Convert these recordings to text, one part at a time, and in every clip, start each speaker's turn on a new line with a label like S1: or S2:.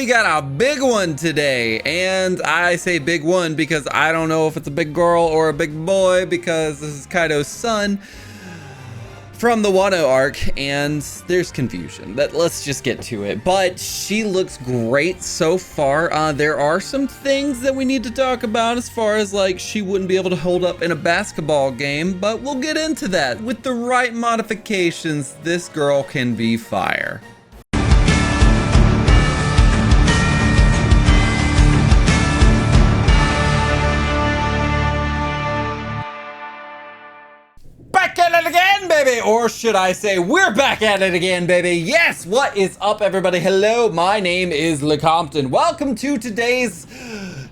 S1: we got a big one today, and I say big one because I don't know if it's a big girl or a big boy because this is Kaido's son from the Wano arc, and there's confusion. But let's just get to it. But she looks great so far. There are some things that we need to talk about as far as like she wouldn't be able to hold up in a basketball game, but we'll get into that. With the right modifications, this girl can be fire. Back at it again, baby! Or should I say, we're back at it again, baby! Yes! What is up, everybody? Hello, my name is LeCompton. Welcome to today's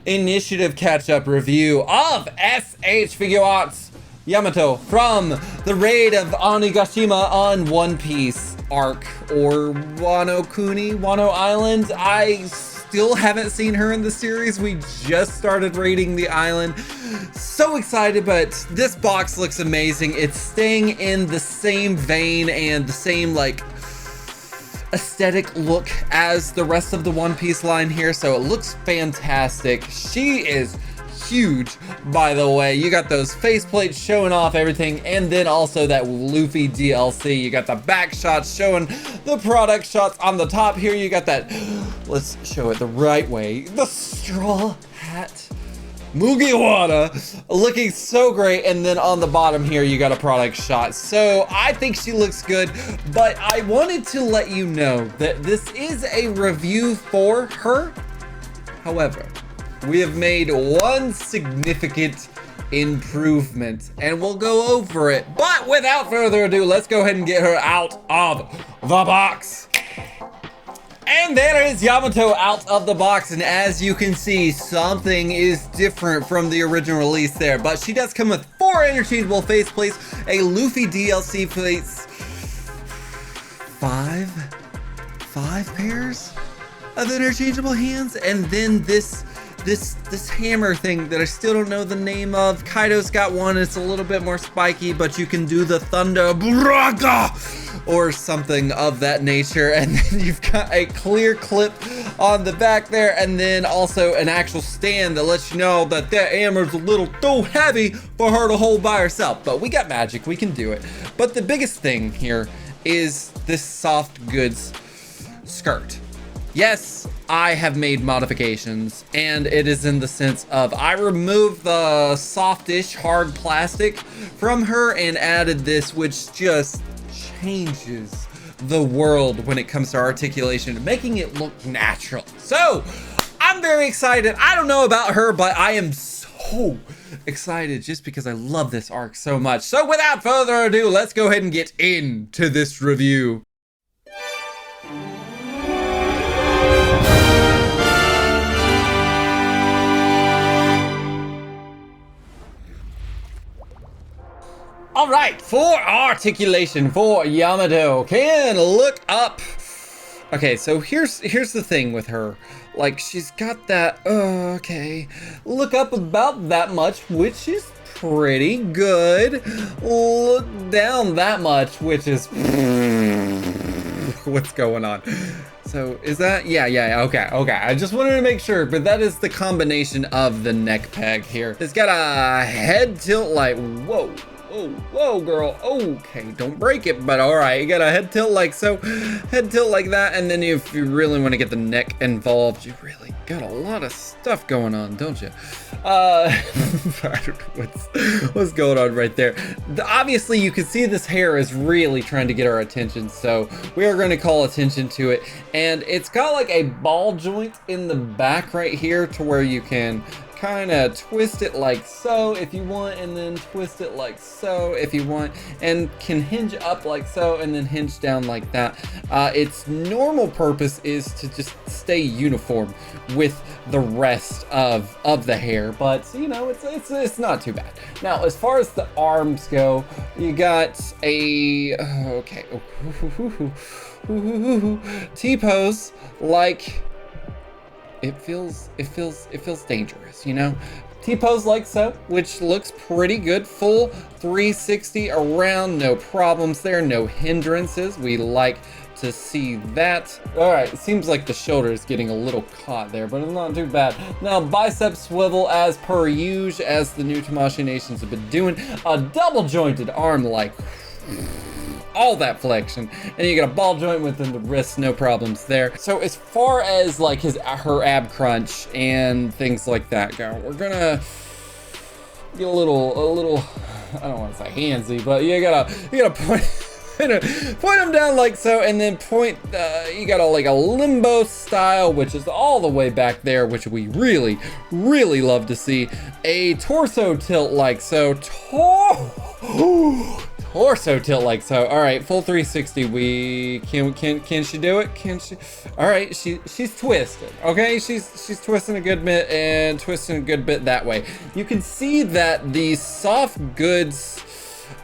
S1: initiative catch-up review of SH Figuarts Yamato from the raid of Onigashima on One Piece Arc, or Wano Island. I still haven't seen her in the series. We just started raiding the island. So excited, but this box looks amazing. It's staying in the same vein and the same like aesthetic look as the rest of the One Piece line here, so it looks fantastic. She is huge, by the way. You got those faceplates showing off everything, and then also that Luffy DLC. You got the back shots showing the product shots on the top here. You got that, let's show it the right way, the straw hat Mugiwara looking so great, and then on the bottom here you got a product shot. So I think she looks good, but I wanted to let you know that this is a review for her. However, we have made one significant improvement, and we'll go over it. But without further ado, let's go ahead and get her out of the box. And there is Yamato out of the box, and as you can see, something is different from the original release there. But she does come with 4 interchangeable faceplates, a Luffy DLC face, 5 pairs of interchangeable hands, and then this hammer thing that I still don't know the name of. Kaido's got one. It's a little bit more spiky, but you can do the Thunder Braga or something of that nature. And then you've got a clear clip on the back there, and then also an actual stand that lets you know that that hammer's a little too heavy for her to hold by herself. But we got magic, we can do it. But the biggest thing here is this soft goods skirt. Yes, I have made modifications, and it is in the sense of I removed the softish hard plastic from her and added this, which just changes the world when it comes to articulation, making it look natural. So I'm very excited. I don't know about her, but I am so excited just because I love this arc so much. So without further ado, let's go ahead and get into this review. All right, for articulation for Yamato, can look up. Okay, so here's the thing with her. Like, she's got that, okay, look up about that much, which is pretty good. Look down that much, which is, what's going on? So is that, yeah, okay. I just wanted to make sure, but that is the combination of the neck peg here. It's got a head tilt like, whoa, girl. Okay, don't break it, but all right. You got a head tilt like so, head tilt like that, and then if you really want to get the neck involved, you really got a lot of stuff going on, don't you? I don't know what's going on right there. Obviously, you can see this hair is really trying to get our attention, so we are going to call attention to it. And it's got like a ball joint in the back right here to where you can kind of twist it like so if you want, and then twist it like so if you want, and can hinge up like so and then hinge down like that. Its normal purpose is to just stay uniform with the rest of the hair, but you know, it's not too bad. Now as far as the arms go, you got a okay T-pose. Like, it feels dangerous, you know? T-pose like so, which looks pretty good. Full 360 around, no problems there, no hindrances. We like to see that. All right, it seems like the shoulder is getting a little caught there, but it's not too bad. Now, bicep swivel as per usual, as the new Tamashii Nations have been doing. A double jointed arm, like all that flexion, and you got a ball joint within the wrist, no problems there. So as far as like her ab crunch and things like that go, we're gonna get a little, I don't want to say handsy, but you gotta point them down like so, and then point, you got like a limbo style, which is all the way back there, which we really love to see. A torso tilt like so. Torso tilt like so. All right, full 360. We can she do it? Can she? All right, she's twisted. Okay, she's twisting a good bit and twisting a good bit that way. You can see that the soft goods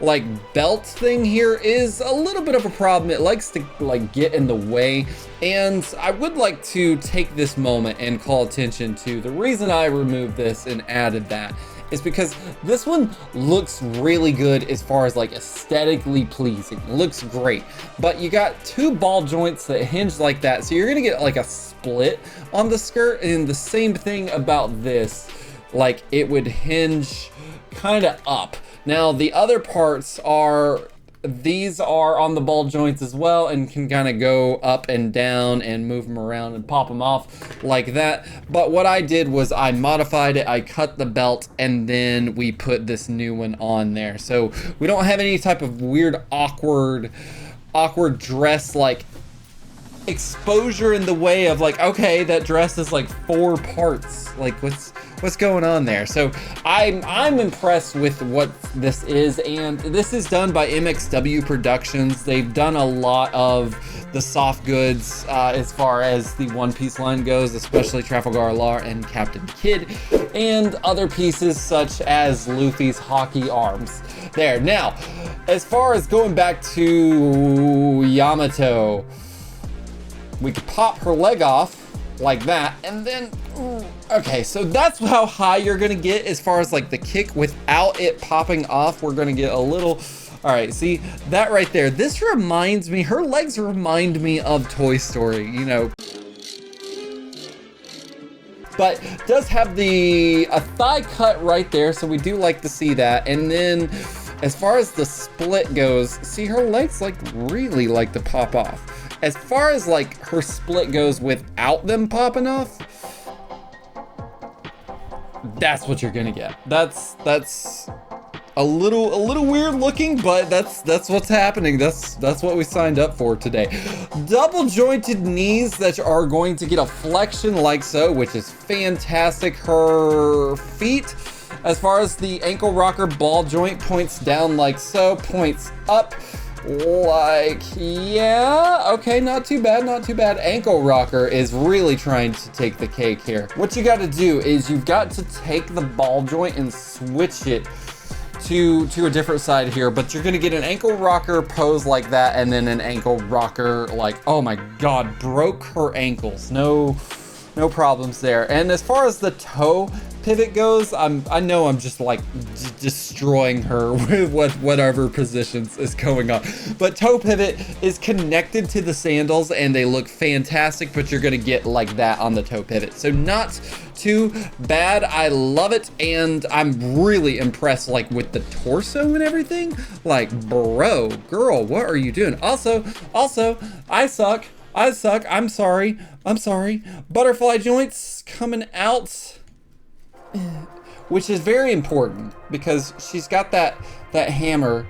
S1: like belt thing here is a little bit of a problem. It likes to like get in the way, and I would like to take this moment and call attention to the reason I removed this and added that is because this one looks really good as far as like aesthetically pleasing. It looks great, but you got two ball joints that hinge like that, so you're gonna get like a split on the skirt. And the same thing about this, like it would hinge kind of up. Now the other parts are, these are on the ball joints as well and can kind of go up and down and move them around and pop them off like that. But what I did was I modified it, I cut the belt, and then we put this new one on there. So we don't have any type of weird, awkward dress like exposure in the way of like, okay, that dress is like 4 parts. Like what's going on there? So I'm impressed with what this is, and this is done by MxW Productions. They've done a lot of the soft goods as far as the One Piece line goes, especially Trafalgar Law and Captain Kidd, and other pieces such as Luffy's hockey arms. There. Now, as far as going back to Yamato, we could pop her leg off like that, and then, okay, so that's how high you're gonna get as far as like the kick without it popping off. We're gonna get a little, all right, see that right there? This reminds me, her legs remind me of Toy Story, you know. But does have a thigh cut right there, so we do like to see that. And then as far as the split goes, see her legs like really like to pop off. As far as like her split goes without them popping off, that's what you're gonna get. That's a little weird looking, but that's what's happening. That's what we signed up for today. Double jointed knees that are going to get a flexion like so, which is fantastic. Her feet, as far as the ankle rocker ball joint, points down like so, points up like, yeah, okay, not too bad, not too bad. Ankle rocker is really trying to take the cake here. What you got to do is you've got to take the ball joint and switch it to a different side here, but you're gonna get an ankle rocker pose like that, and then an ankle rocker like, oh my god, broke her ankles. No problems there. And as far as the toe pivot goes, I know I'm just like destroying her with whatever positions is going on, but toe pivot is connected to the sandals and they look fantastic, but you're gonna get like that on the toe pivot. So not too bad. I love it, and I'm really impressed like with the torso and everything. Like, bro, girl, what are you doing? Also, I suck. I'm sorry. Butterfly joints coming out, which is very important because she's got that hammer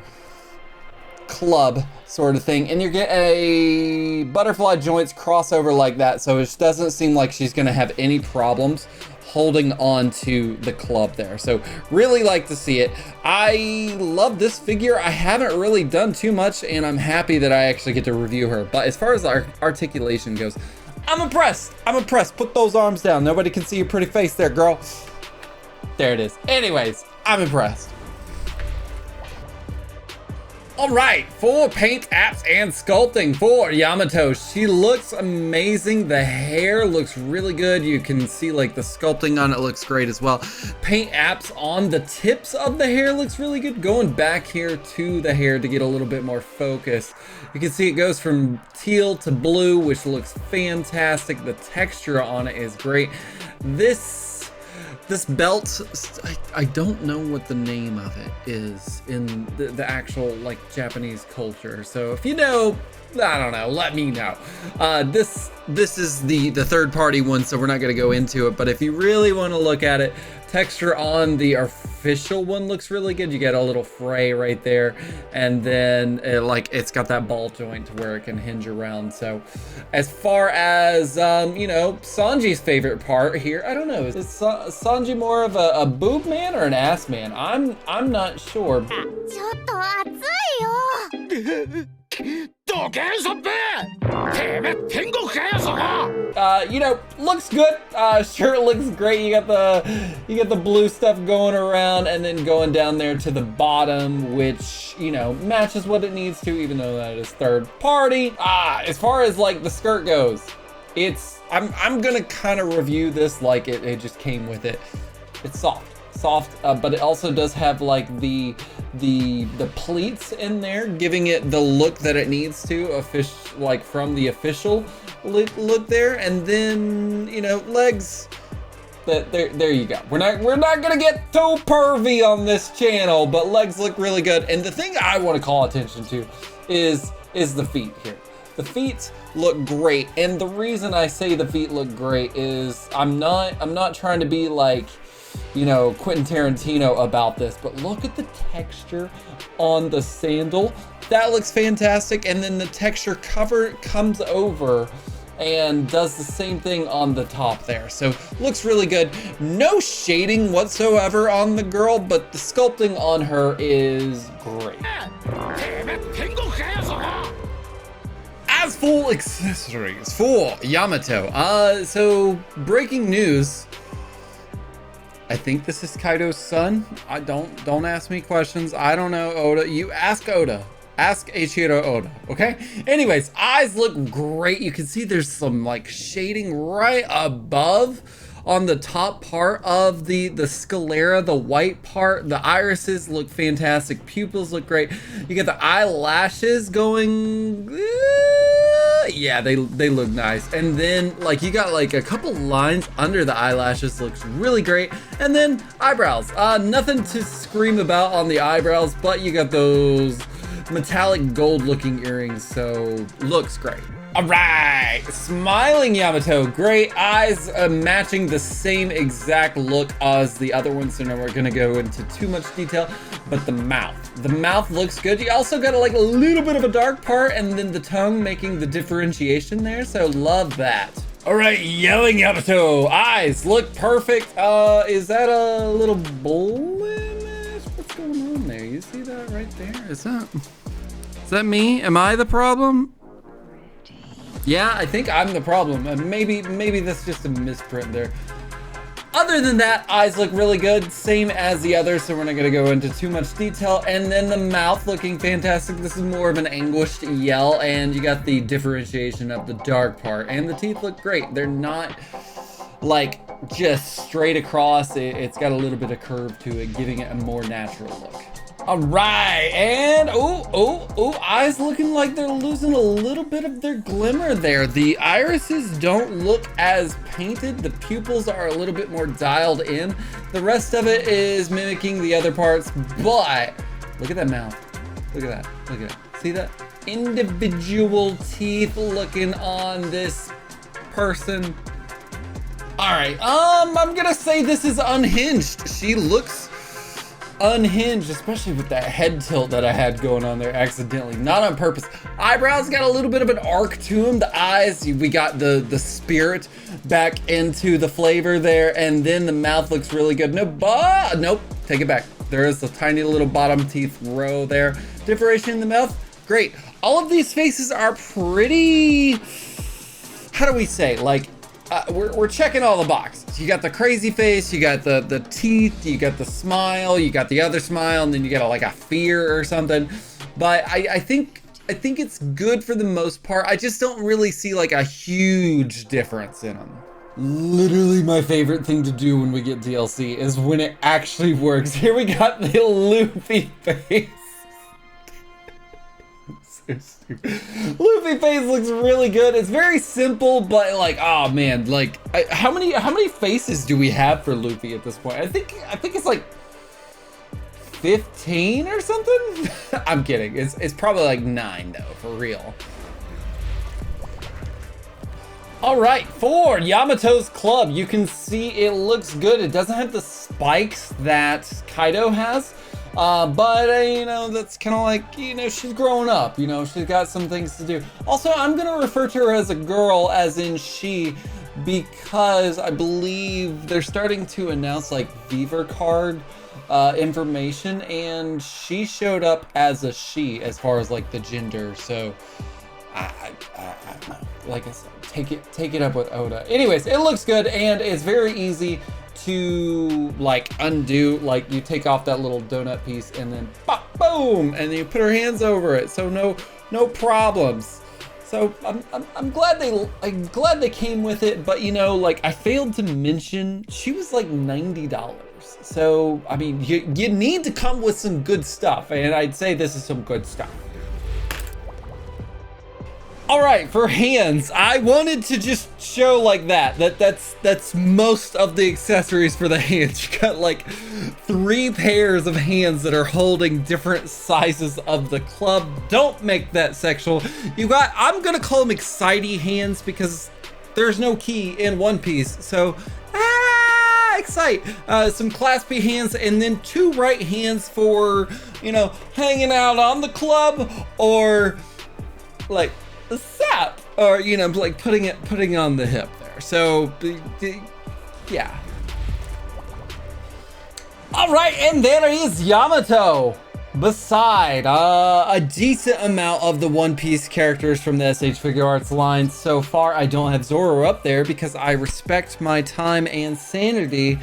S1: club sort of thing, and you get a butterfly joints crossover like that, so it doesn't seem like she's gonna have any problems holding on to the club there. So really like to see it. I love this figure. I haven't really done too much, and I'm happy that I actually get to review her. But as far as our articulation goes, I'm impressed. Put those arms down. Nobody can see your pretty face there, girl. There it is. Anyways, I'm impressed. All right, for paint apps and sculpting for Yamato, she looks amazing. The hair looks really good. You can see like the sculpting on it looks great as well. Paint apps on the tips of the hair looks really good. Going back here to the hair to get a little bit more focus. You can see it goes from teal to blue, which looks fantastic. The texture on it is great. This belt, I don't know what the name of it is in the actual like Japanese culture. So if you know, I don't know, let me know. This is the third party one, so we're not gonna go into it. But if you really want to look at it, texture on the official one looks really good. You get a little fray right there, and then it's got that ball joint to where it can hinge around. So as far as you know, Sanji's favorite part here, I don't know, is Sanji more of a boob man or an ass man? I'm not sure. You know, looks good. Shirt looks great. You got the blue stuff going around and then going down there to the bottom, which, you know, matches what it needs to, even though that is third party. As far as like the skirt goes, I'm gonna kind of review this like it just came with it. It's soft, but it also does have like the pleats in there, giving it the look that it needs to, like from the official look there. And then, you know, legs. There you go. We're not gonna get too pervy on this channel, but legs look really good. And the thing I want to call attention to is the feet here. The feet look great, and the reason I say the feet look great is I'm not trying to be like, you know, Quentin Tarantino about this, but look at the texture on the sandal. That looks fantastic. And then the texture comes over and does the same thing on the top there. So looks really good. No shading whatsoever on the girl, but the sculpting on her is great. As for accessories for Yamato, so breaking news. I think this is Kaido's son. Don't ask me questions. I don't know, Oda. You ask Oda. Ask Eiichiro Oda, okay? Anyways, eyes look great. You can see there's some like shading right above on the top part of the sclera, the white part. The irises look fantastic. Pupils look great. You get the eyelashes going. Yeah, they look nice. And then like you got like a couple lines under the eyelashes, looks really great. And then eyebrows, nothing to scream about on the eyebrows, but you got those metallic gold looking earrings, so looks great. All right, smiling Yamato, great eyes, matching the same exact look as the other ones, so now we're gonna go into too much detail. But the mouth looks good. You also got like a little bit of a dark part, and then the tongue making the differentiation there, so love that. All right, yelling Yamato, eyes look perfect. Is that a little blemish? What's going on there? You see that right there? Is that me? Am I the problem? Yeah, I think I'm the problem. Maybe that's just a misprint there. Other than that, eyes look really good, same as the others, so we're not gonna go into too much detail. And then the mouth looking fantastic. This is more of an anguished yell, and you got the differentiation of the dark part. And the teeth look great. They're not like just straight across. It's got a little bit of curve to it, giving it a more natural look. All right, and eyes looking like they're losing a little bit of their glimmer there. The irises don't look as painted. The pupils are a little bit more dialed in. The rest of it is mimicking the other parts, but look at that mouth. Look at that. See that? Individual teeth looking on this person. All right, I'm gonna say this is unhinged. She looks unhinged, especially with that head tilt that I had going on there accidentally, not on purpose. Eyebrows got a little bit of an arc to them. The eyes, we got the spirit back into the flavor there, and then the mouth looks really good. Nope, take it back. There is a tiny little bottom teeth row there. Differentiation in the mouth, great. All of these faces are pretty, how do we say, like, we're checking all the boxes. You got the crazy face, you got the teeth, you got the smile, you got the other smile, and then you got like a fear or something. but I think it's good for the most part. I just don't really see like a huge difference in them. Literally my favorite thing to do when we get DLC is when it actually works. Here we got the Luffy face. So stupid. Luffy face looks really good. It's very simple, but like, oh man, like how many faces do we have for Luffy at this point? I think it's like 15 or something. I'm kidding. It's probably like 9 though, for real. All right, for Yamato's club, you can see it looks good. It doesn't have the spikes that Kaido has, but you know, that's kind of like, you know, she's growing up, you know, she's got some things to do. Also, I'm gonna refer to her as a girl, as in she, because I believe they're starting to announce like Beaver card information, and she showed up as a she as far as like the gender. So I don't know. Like I said, take it up with Oda. Anyways, it looks good, and it's very easy to like undo. Like you take off that little donut piece and then pop, boom, and then you put her hands over it. So no problems. So I'm glad they came with it, but you know, like I failed to mention she was like $90. So I mean, you need to come with some good stuff, and I'd say this is some good stuff. All right, for hands, I wanted to just show like that's most of the accessories for the hands. You got like 3 pairs of hands that are holding different sizes of the club. Don't make that sexual. You got, I'm gonna call them excitey hands because there's no key in One Piece. So, excite. Some claspy hands, and then 2 right hands for, you know, hanging out on the club, or like a sap, or you know, like putting on the hip there. So yeah. All right, and there is Yamato beside a decent amount of the One Piece characters from the SH Figuarts line. So far I don't have Zoro up there because I respect my time and sanity,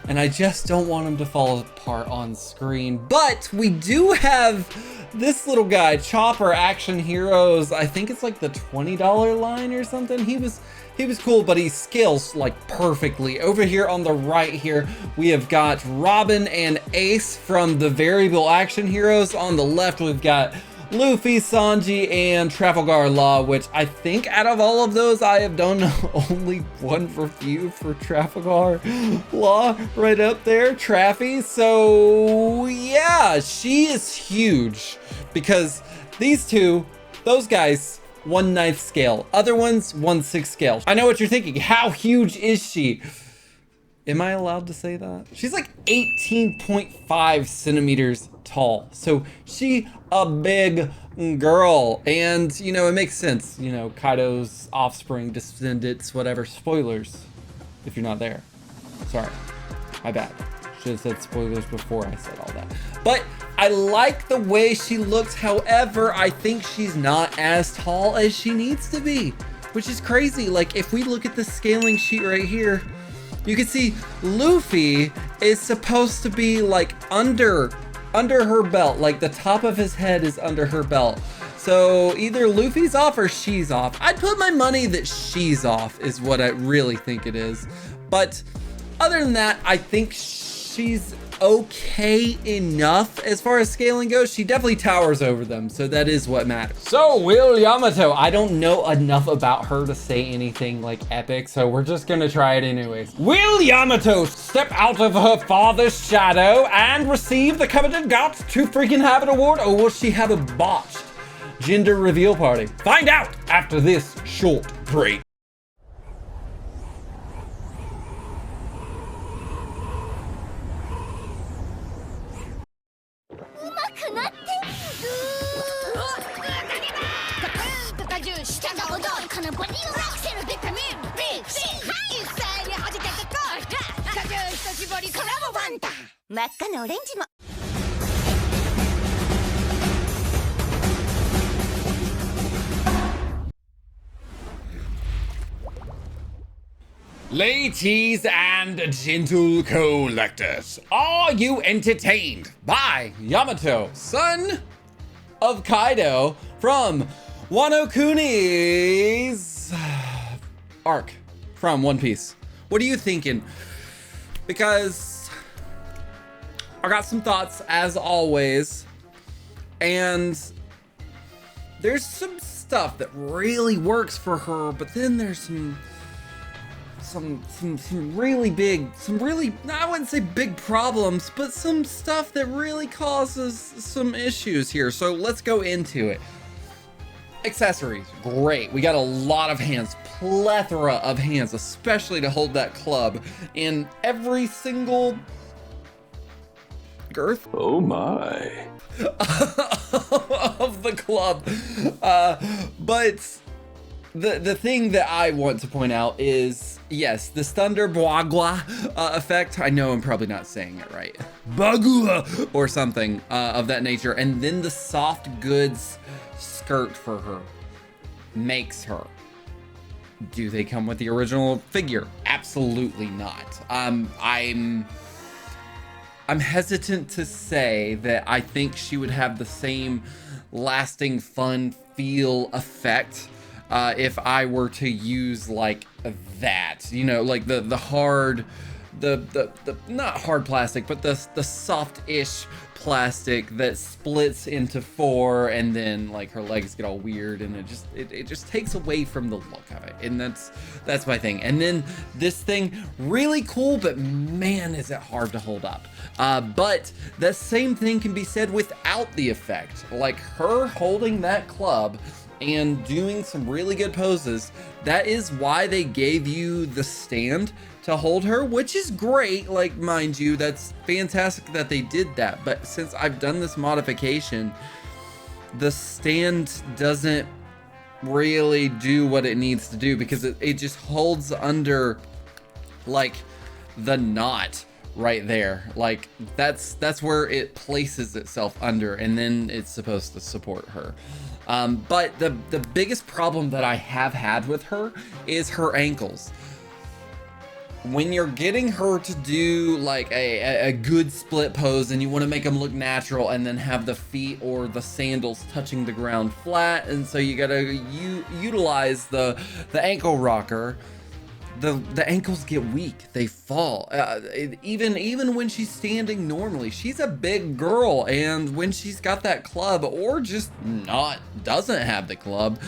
S1: and I just don't want him to fall apart on screen. But we do have this little guy, Chopper Action Heroes. I think it's like the $20 line or something. He was cool, but he scales like perfectly. Over here on the right here, we have got Robin and Ace from the Variable Action Heroes. On the left, we've got Luffy, Sanji, and Trafalgar Law, which I think out of all of those, I have done only one review for Trafalgar Law right up there, Traffy. So yeah, she is huge because these two, those guys, 1/9 scale. Other ones, 1/6 scale. I know what you're thinking. How huge is she? Am I allowed to say that? She's like 18.5 centimeters tall. So she a big girl. And, you know, it makes sense. You know, Kaido's offspring, descendants, whatever. Spoilers, if you're not there. Sorry, my bad. Should have said spoilers before I said all that. But I like the way she looks. However, I think she's not as tall as she needs to be, which is crazy. Like if we look at the scaling sheet right here, you can see Luffy is supposed to be like under her belt, like the top of his head is under her belt. So either Luffy's off or she's off. I'd put my money that she's off is what I really think it is. But other than that, I think she's okay enough as far as scaling goes. She definitely towers over them, so that is what matters. So Will Yamato, I don't know enough about her to say anything like epic, so we're just gonna try it anyways. Will Yamato step out of her father's shadow and receive the coveted Got to Freaking Have It award, or will she have a botched gender reveal party? Find out after this short break. Ladies and gentle collectors, are you entertained by Yamato? Son, of Kaido from Wano-Kuni's arc from One Piece. What are you thinking? Because I got some thoughts as always, and there's some stuff that really works for her, but then there's some really big, I wouldn't say big problems, but some stuff that really causes some issues here. So let's go into it. Accessories, great. We got a lot of hands, plethora of hands, especially to hold that club in every single girth.
S2: Oh my.
S1: Of the club. But the thing that I want to point out is, yes, the Thunder Bagua effect. I know I'm probably not saying it right. Bagua or something of that nature. And then the soft goods skirt for her makes her. Do they come with the original figure? Absolutely not. I'm hesitant to say that I think she would have the same lasting fun feel effect if I were to use like that, you know, like the hard, the not hard plastic, but the soft-ish plastic that splits into four, and then like her legs get all weird, and it just takes away from the look of it, and that's my thing. And then this thing, really cool, but man, is it hard to hold up. But the same thing can be said without the effect. Like her holding that club and doing some really good poses. That is why they gave you the stand to hold her, which is great. Like, mind you, that's fantastic that they did that. But since I've done this modification, the stand doesn't really do what it needs to do, because it just holds under like the knot right there. Like that's where it places itself under, and then it's supposed to support her. But the biggest problem that I have had with her is her ankles. When you're getting her to do like a good split pose, and you want to make them look natural, and then have the feet or the sandals touching the ground flat, and so you gotta utilize the ankle rocker, the ankles get weak, they fall. Even when she's standing normally, she's a big girl, and when she's got that club, or just doesn't have the club,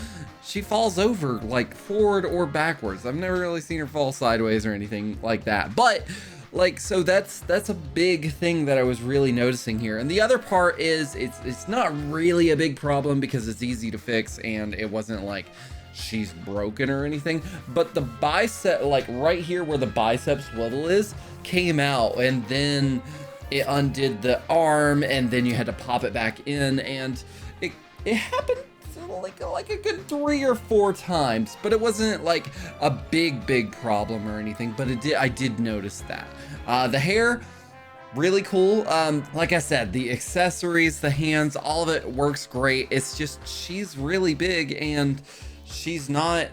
S1: she falls over like forward or backwards. I've never really seen her fall sideways or anything like that. But like, so that's a big thing that I was really noticing here. And the other part is it's not really a big problem, because it's easy to fix, and it wasn't like she's broken or anything. But the bicep, like right here where the bicep swivel is, came out, and then it undid the arm, and then you had to pop it back in, and it happened like a good 3 or 4 times, but it wasn't like a big problem or anything. But I did notice that. The hair, really cool. Like I said, the accessories, the hands, all of it works great. It's just she's really big, and she's not.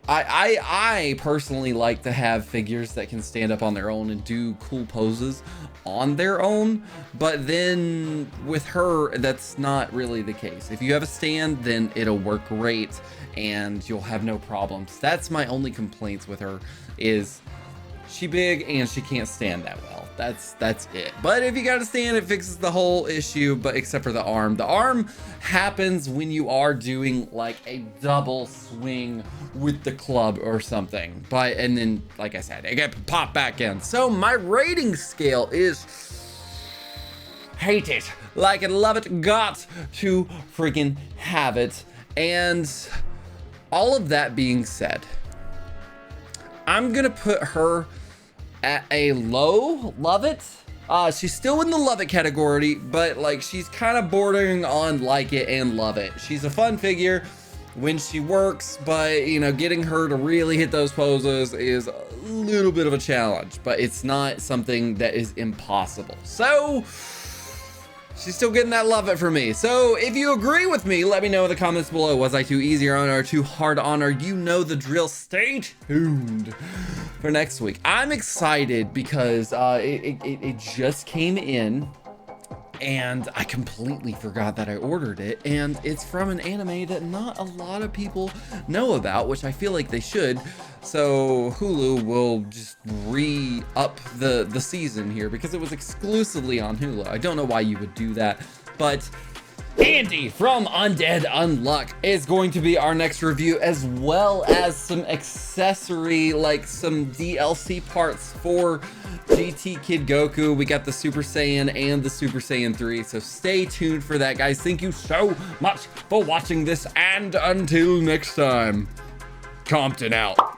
S1: I personally like to have figures that can stand up on their own and do cool poses on their own, but then with her, that's not really the case. If you have a stand, then it'll work great, and you'll have no problems. That's my only complaints with her, is she big and she can't stand that well. That's it. But if you got to stand, it fixes the whole issue, but except for the arm. The arm happens when you are doing like a double swing with the club or something. But, and then, like I said, it get popped back in. So my rating scale is hate it, like it, love it, got to freaking have it. And all of that being said, I'm gonna put her at a low love it. She's still in the love it category, but like she's kind of bordering on like it and love it. She's a fun figure when she works, but you know, getting her to really hit those poses is a little bit of a challenge, but it's not something that is impossible. So she's still getting that love it for me. So if you agree with me, let me know in the comments below. Was I too easy on her or too hard on her? You know the drill. Stay tuned for next week. I'm excited because it just came in, and I completely forgot that I ordered it, and it's from an anime that not a lot of people know about, which I feel like they should. So Hulu will just re-up the season here because it was exclusively on Hulu. I don't know why you would do that, but Andy from Undead Unluck is going to be our next review, as well as some accessory, like some DLC parts for GT Kid Goku. We got the Super Saiyan and the Super Saiyan 3, so stay tuned for that, guys. Thank you so much for watching this, and until next time, Compton out.